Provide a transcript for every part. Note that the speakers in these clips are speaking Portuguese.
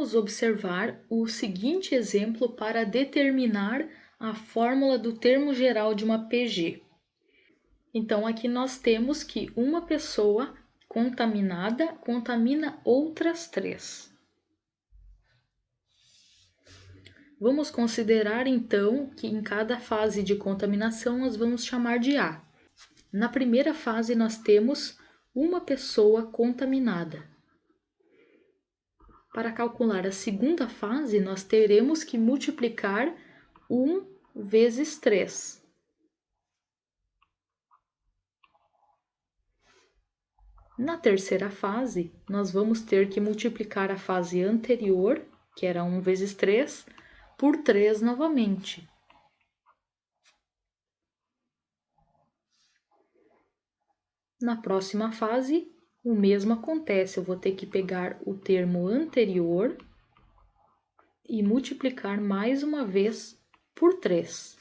vamos observar o seguinte exemplo para determinar a fórmula do termo geral de uma PG. Então, aqui nós temos que uma pessoa contaminada contamina outras 3. Vamos considerar, então, que em cada fase de contaminação nós vamos chamar de A. Na primeira fase, nós temos uma pessoa contaminada. Para calcular a segunda fase, nós teremos que multiplicar 1 vezes 3. Na terceira fase, nós vamos ter que multiplicar a fase anterior, que era 1 vezes 3, por 3 novamente. Na próxima fase, o mesmo acontece. Eu vou ter que pegar o termo anterior e multiplicar mais uma vez por 3.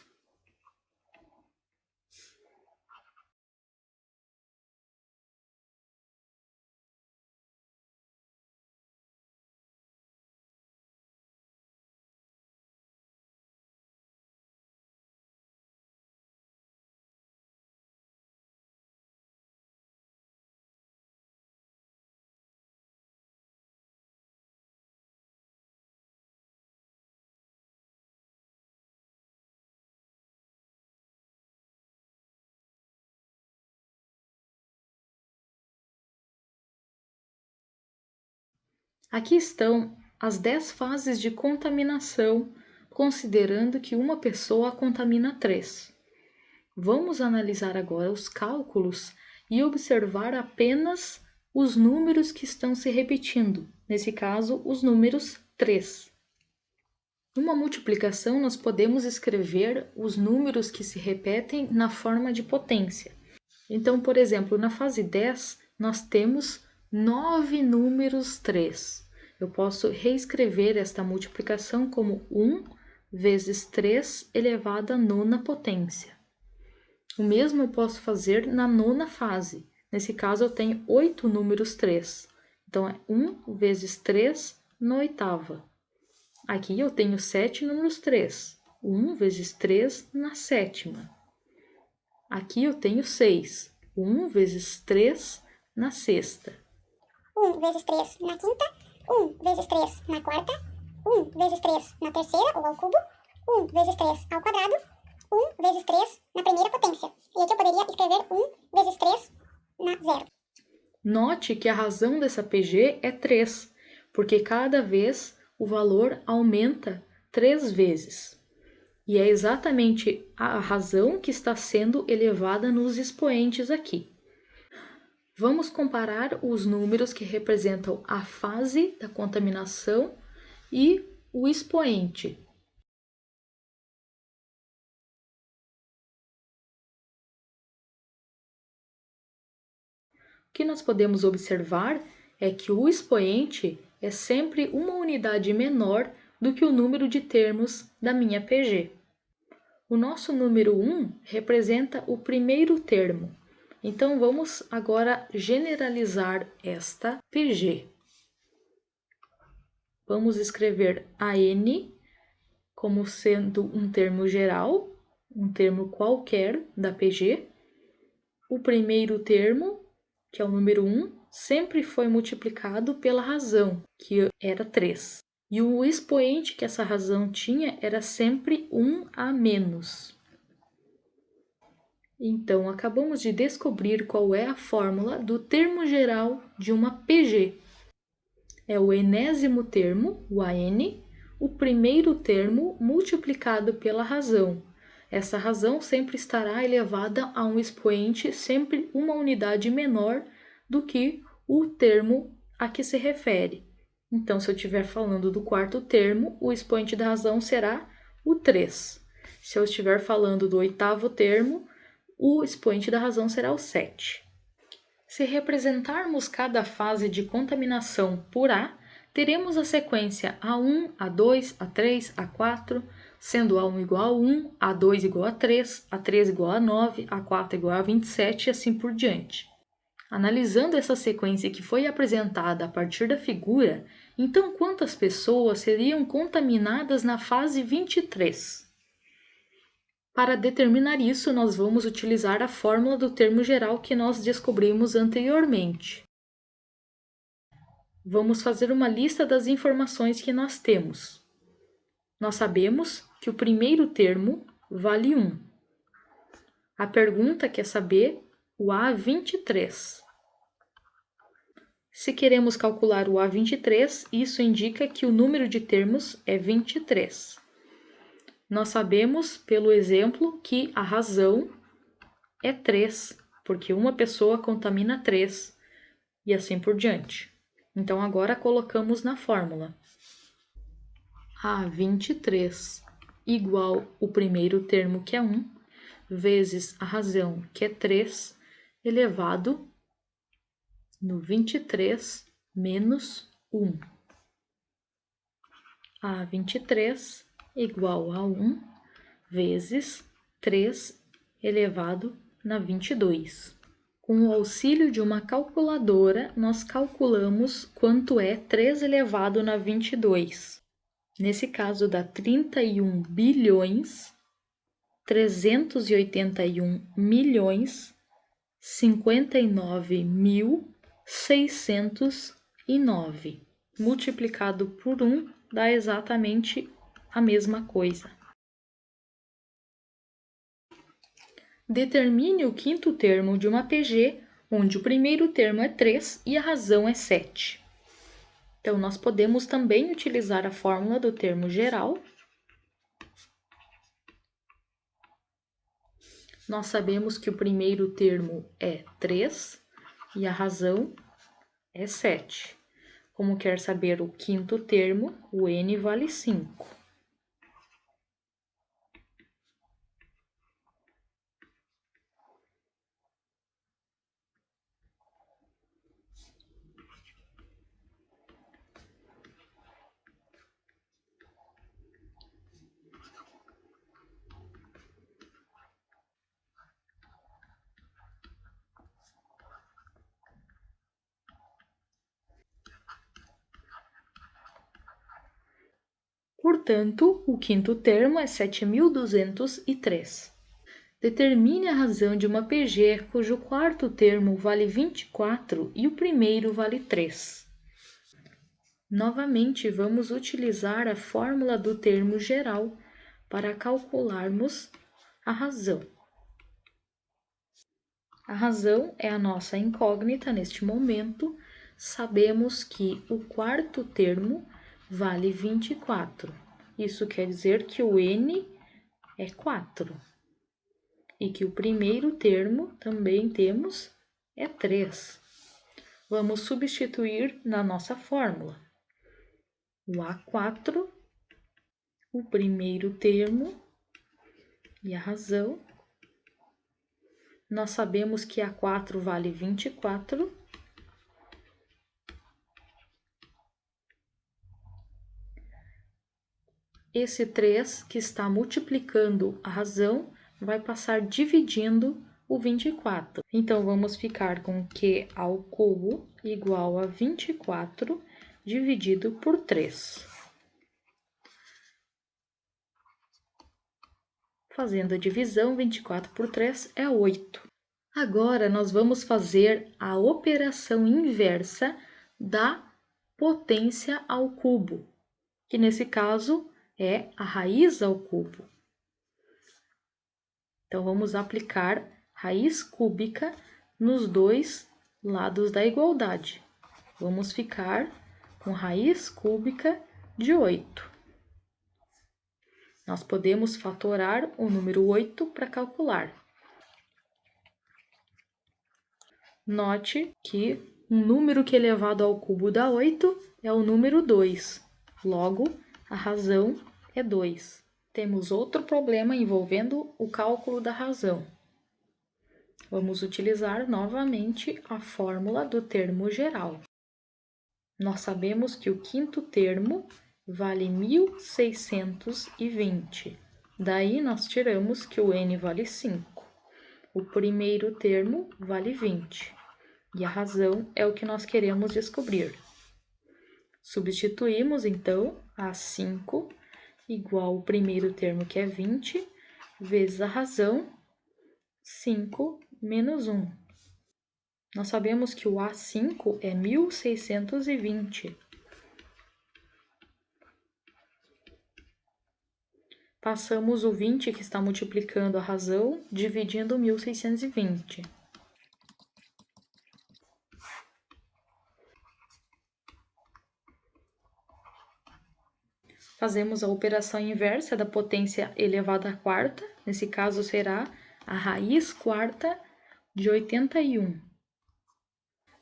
Aqui estão as 10 fases de contaminação, considerando que uma pessoa contamina 3. Vamos analisar agora os cálculos e observar apenas os números que estão se repetindo, nesse caso, os números 3. Numa multiplicação, nós podemos escrever os números que se repetem na forma de potência. Então, por exemplo, na fase 10, nós temos 9 números 3. Eu posso reescrever esta multiplicação como 1 vezes 3 elevado à nona potência. O mesmo eu posso fazer na nona fase. Nesse caso, eu tenho 8 números 3. Então, é 1 vezes 3 na oitava. Aqui eu tenho 7 números 3. 1 vezes 3 na sétima. Aqui eu tenho 6. 1 vezes 3 na sexta. 1 vezes 3 na quinta, 1 vezes 3 na quarta, 1 vezes 3 na terceira, ou ao cubo, 1 vezes 3 ao quadrado, 1 vezes 3 na primeira potência. E aqui eu poderia escrever 1 vezes 3 na zero. Note que a razão dessa PG é 3, porque cada vez o valor aumenta 3 vezes. E é exatamente a razão que está sendo elevada nos expoentes aqui. Vamos comparar os números que representam a fase da contaminação e o expoente. O que nós podemos observar é que o expoente é sempre uma unidade menor do que o número de termos da minha PG. O nosso número 1 representa o primeiro termo. Então, vamos agora generalizar esta PG. Vamos escrever AN como sendo um termo geral, um termo qualquer da PG. O primeiro termo, que é o número 1, sempre foi multiplicado pela razão, que era 3. E o expoente que essa razão tinha era sempre 1 a menos. Então, acabamos de descobrir qual é a fórmula do termo geral de uma PG. É o enésimo termo, o AN, o primeiro termo multiplicado pela razão. Essa razão sempre estará elevada a um expoente sempre uma unidade menor do que o termo a que se refere. Então, se eu estiver falando do quarto termo, o expoente da razão será o 3. Se eu estiver falando do oitavo termo, o expoente da razão será o 7. Se representarmos cada fase de contaminação por A, teremos a sequência A1, A2, A3, A4, sendo A1 igual a 1, A2 igual a 3, A3 igual a 9, A4 igual a 27 e assim por diante. Analisando essa sequência que foi apresentada a partir da figura, Então, quantas pessoas seriam contaminadas na fase 23? Para determinar isso, nós vamos utilizar a fórmula do termo geral que nós descobrimos anteriormente. Vamos fazer uma lista das informações que nós temos. Nós sabemos que o primeiro termo vale 1. A pergunta quer saber o A23. Se queremos calcular o A23, isso indica que o número de termos é 23. Nós sabemos, pelo exemplo, que a razão é 3, porque uma pessoa contamina 3, e assim por diante. Então, agora colocamos na fórmula. A23 igual o primeiro termo, que é 1, vezes a razão, que é 3, elevado no 23 menos 1. A23 igual a 1 vezes 3 elevado na 22. Com o auxílio de uma calculadora, nós calculamos quanto é 3 elevado na 22. Nesse caso, dá 31 bilhões, 381 milhões, 59.609. Multiplicado por 1 dá exatamente a mesma coisa. Determine o quinto termo de uma PG, onde o primeiro termo é 3 e a razão é 7. Então, nós podemos também utilizar a fórmula do termo geral. Nós sabemos que o primeiro termo é 3 e a razão é 7. Como quer saber o quinto termo, o N vale 5. Portanto, o quinto termo é 7.203. Determine a razão de uma PG cujo quarto termo vale 24 e o primeiro vale 3. Novamente, vamos utilizar a fórmula do termo geral para calcularmos a razão. A razão é a nossa incógnita neste momento. Sabemos que o quarto termo vale 24. Isso quer dizer que o N é 4. E que o primeiro termo também temos é 3. Vamos substituir na nossa fórmula. O A4, o primeiro termo e a razão. Nós sabemos que A4 vale 24. Esse 3 que está multiplicando a razão vai passar dividindo o 24. Então, vamos ficar com Q ao cubo igual a 24 dividido por 3. Fazendo a divisão, 24 por 3 é 8. Agora, nós vamos fazer a operação inversa da potência ao cubo, que nesse caso é a raiz ao cubo. Então, vamos aplicar raiz cúbica nos dois lados da igualdade. Vamos ficar com raiz cúbica de 8. Nós podemos fatorar o número 8 para calcular. Note que um número que elevado ao cubo dá 8 é o número 2. Logo, a razão é 2. Temos outro problema envolvendo o cálculo da razão. Vamos utilizar novamente a fórmula do termo geral. Nós sabemos que o quinto termo vale 1.620. Daí, nós tiramos que o N vale 5. O primeiro termo vale 20. E a razão é o que nós queremos descobrir. Substituímos, então, A5 igual o primeiro termo, que é 20, vezes a razão 5 menos 1. Nós sabemos que o A5 é 1620. Passamos o 20 que está multiplicando a razão, dividindo 1620. Fazemos a operação inversa da potência elevada à quarta, nesse caso será a raiz quarta de 81.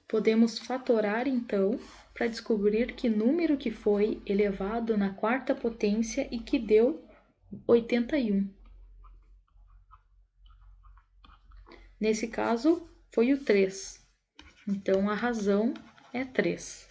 Podemos fatorar, então, para descobrir que número que foi elevado na quarta potência e que deu 81. Nesse caso, foi o 3. Então, a razão é 3.